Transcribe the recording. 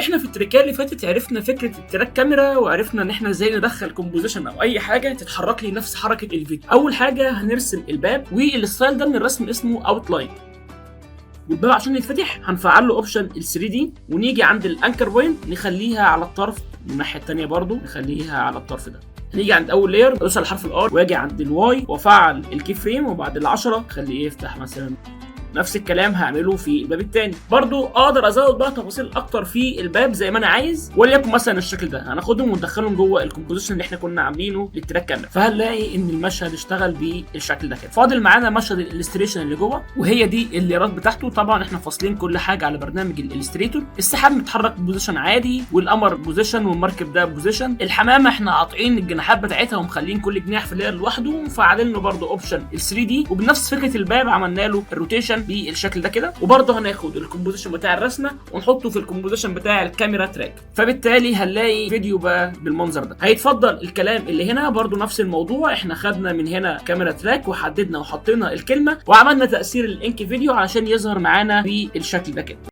احنا في التريكات اللي فاتت عرفنا فكره التراك كاميرا، وعرفنا ان احنا ازاي ندخل كومبوزيشن او اي حاجه تتحرك لي نفس حركه الفيديو. اول حاجه هنرسم الباب، والستايل ده من الرسم اسمه اوتلاين. والباب عشان يتفتح هنفعل له اوبشن ال 3 دي، ونيجي عند الانكر بوينت نخليها على الطرف، من الناحيه الثانيه برضو نخليها على الطرف ده. هنيجي عند اول لاير ادوس على حرف الار، واجي عند الواي وافعل الكي فريم، وبعد ال10 اخليه يفتح مثلا. نفس الكلام هعمله في الباب الثاني. برضو اقدر ازود بقى تفاصيل اكتر في الباب زي ما انا عايز، وليكن مثلا الشكل ده هناخدهم وندخلهم جوه الكومبوزيشن اللي احنا كنا عاملينه للتراك كاميرا، فهنلاقي ان المشهد اشتغل بالشكل ده كده. فاضل معانا مشهد الالستريشن اللي جوه، وهي دي الليرات بتاعته. طبعا احنا فاصلين كل حاجه على برنامج الالستريتور. السحاب متحرك بوزيشن عادي، والقمر بوزيشن، والمركب ده بوزيشن. الحمامه احنا قاطعين الجناحات بتاعتها ومخلين كل جناح في لاير لوحده، ومفعلين له برضو اوبشن ال 3 دي، وبنفس فكره الباب عملنا له الروتيشن بالشكل ده كده. وبرضه هناخد الكومبوزيشن بتاع الرسمه ونحطه في الكومبوزيشن بتاع الكاميرا تراك، فبالتالي هنلاقي فيديو بقى بالمنظر ده. هيتفضل الكلام اللي هنا برضه نفس الموضوع، احنا خدنا من هنا كاميرا تراك وحددنا وحطينا الكلمه، وعملنا تاثير الانك فيديو علشان يظهر معانا بالشكل ده كده.